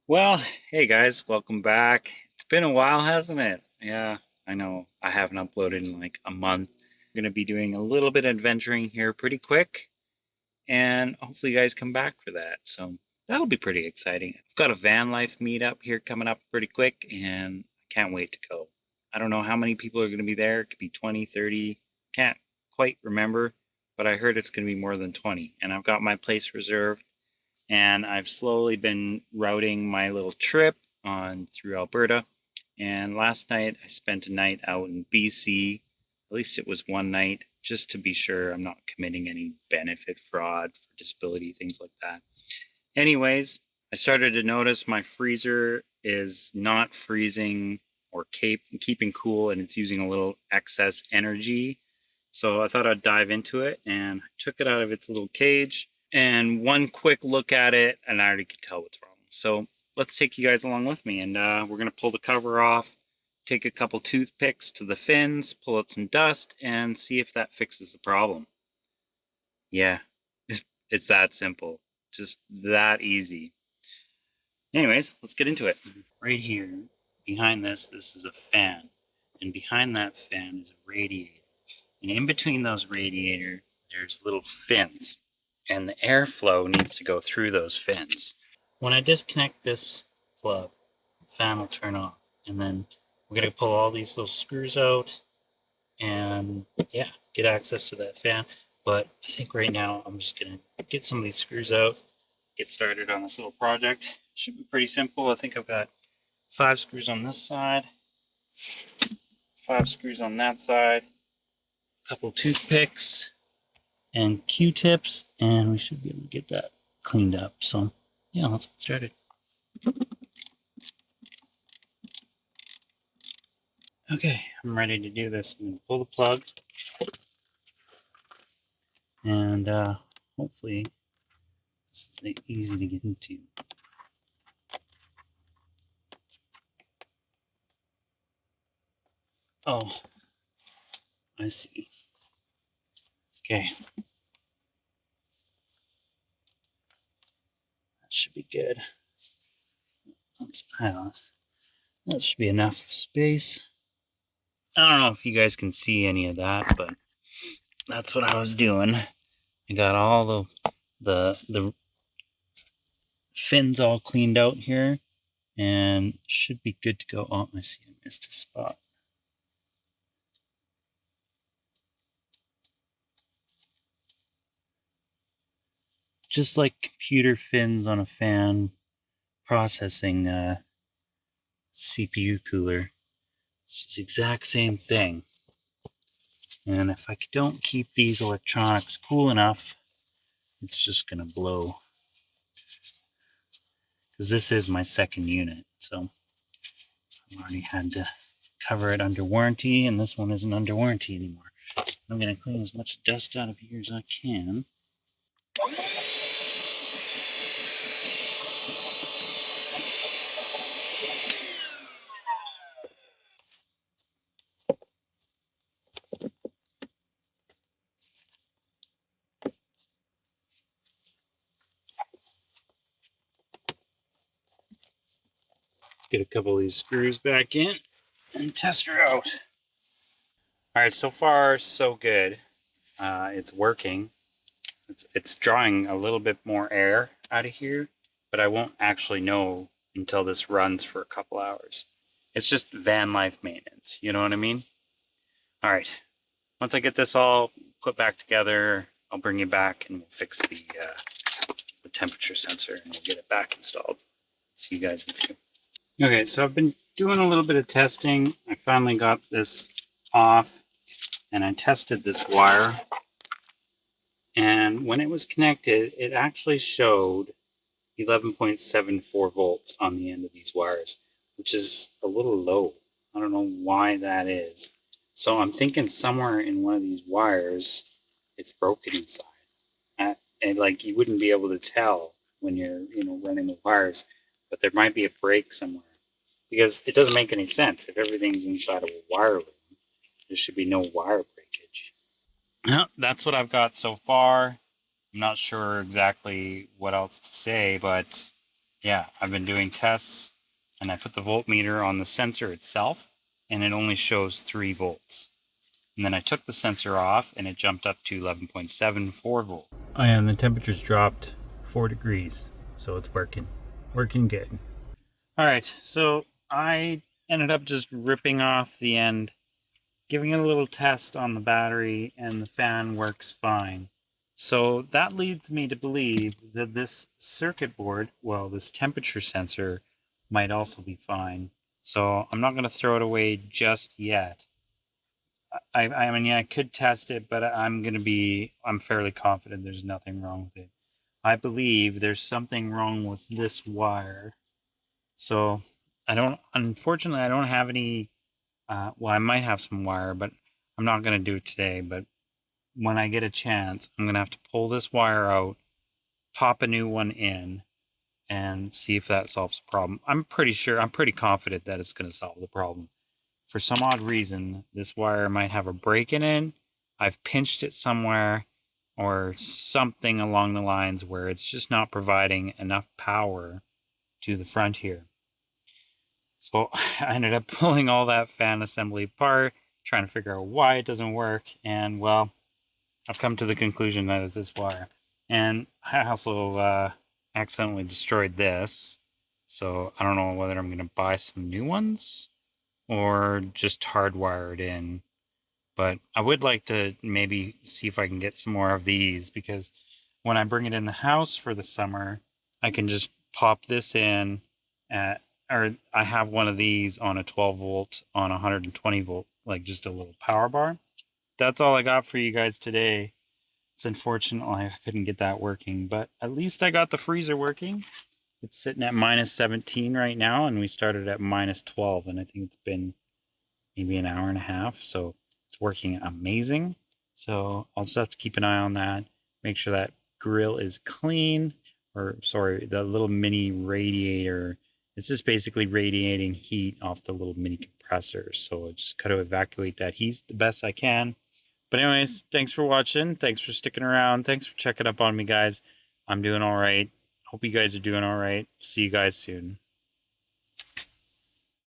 Well, hey guys, welcome back. It's been a while, hasn't it? Yeah, I know I haven't uploaded in like a month. I'm gonna be doing a little bit of adventuring here pretty quick, and hopefully you guys come back for that. So that'll be pretty exciting. I've got a van life meetup here coming up pretty quick, and I can't wait to go. I don't know how many people are gonna be there. It could be 20, 30. Can't quite remember, but I heard it's gonna be more than 20, and I've got my place reserved and I've slowly been routing my little trip on through Alberta. And last night I spent a night out in BC. At least it was one night, just to be sure I'm not committing any benefit fraud for disability, things like that. Anyways, I started to notice my freezer is not freezing or keeping cool, and it's using a little excess energy. So I thought I'd dive into it, and I took it out of its little cage, and one quick look at it, and I already could tell what's wrong. So let's take you guys along with me, and we're going to pull the cover off, take a couple toothpicks to the fins, pull out some dust, and see if that fixes the problem. Yeah, it's that simple. Just that easy. Anyways, let's get into it. Right here, behind this is a fan. And behind that fan is a radiator. And in between those radiator, there's little fins. And the airflow needs to go through those fins. When I disconnect this plug, the fan will turn off. And then we're going to pull all these little screws out and, yeah, get access to that fan. But I think right now I'm just going to get some of these screws out, get started on this little project. Should be pretty simple. I think I've got 5 screws on this side, 5 screws on that side, a couple toothpicks and Q-tips, and we should be able to get that cleaned up. So yeah, let's get started. Okay, I'm ready to do this. I'm going to pull the plug, and hopefully this is easy to get into. Oh, I see. Okay. That should be good. That should be enough space. I don't know if you guys can see any of that, but that's what I was doing. I got all the fins all cleaned out here, and should be good to go. Oh, I see I missed a spot. Just like computer fins on a fan processing CPU cooler. It's the exact same thing. And if I don't keep these electronics cool enough, it's just going to blow. Because this is my second unit, so I've already had to cover it under warranty, and this one isn't under warranty anymore. I'm going to clean as much dust out of here as I can. Let's get a couple of these screws back in and test her out. All right, so far so good. It's working. It's drawing a little bit more air out of here, but I won't actually know until this runs for a couple hours. It's just van life maintenance, you know what I mean? All right, once I get this all put back together, I'll bring you back and we'll fix the temperature sensor and we'll get it back installed. See you guys in a few. Okay, so I've been doing a little bit of testing. I finally got this off and I tested this wire. And when it was connected, it actually showed 11.74 volts on the end of these wires, which is a little low. I don't know why that is. So I'm thinking somewhere in one of these wires, it's broken inside. And like you wouldn't be able to tell when you're, running the wires, but there might be a break somewhere because it doesn't make any sense. If everything's inside of a wire loom, there should be no wire breakage. That's what I've got so far. I'm not sure exactly what else to say, but yeah, I've been doing tests, and I put the voltmeter on the sensor itself, and it only shows 3 volts. And then I took the sensor off, and it jumped up to 11.74 volts. Oh, and the temperature's dropped 4 degrees, so it's working good. All right, so I ended up just ripping off the end, giving it a little test on the battery, and the fan works fine. So that leads me to believe that this circuit board, well, this temperature sensor, might also be fine. So I'm not going to throw it away just yet. I mean, yeah, I could test it, but I'm fairly confident there's nothing wrong with it. I believe there's something wrong with this wire. So unfortunately, I don't have any, well, I might have some wire, but I'm not going to do it today. But when I get a chance, I'm going to have to pull this wire out, pop a new one in, and see if that solves the problem. I'm pretty confident that it's going to solve the problem. For some odd reason, this wire might have a break in it. I've pinched it somewhere or something along the lines where it's just not providing enough power to the front here. So I ended up pulling all that fan assembly apart, trying to figure out why it doesn't work, and well, I've come to the conclusion that it's this wire. And I also accidentally destroyed this, so I don't know whether I'm going to buy some new ones or just hardwire it in. But I would like to maybe see if I can get some more of these, because when I bring it in the house for the summer, I can just pop this in or I have one of these on a 12 volt on 120 volt, like just a little power bar. That's all I got for you guys today. It's unfortunate I couldn't get that working, but at least I got the freezer working. It's sitting at minus 17 right now, and we started at minus 12, and I think it's been maybe an hour and a half, so it's working amazing. So I'll just have to keep an eye on that, make sure that grill is clean, or sorry, the little mini radiator. It's just basically radiating heat off the little mini compressor, so I just got to evacuate that heat the best I can. But anyways, thanks for watching. Thanks for sticking around. Thanks for checking up on me, guys. I'm doing all right. Hope you guys are doing all right. See you guys soon.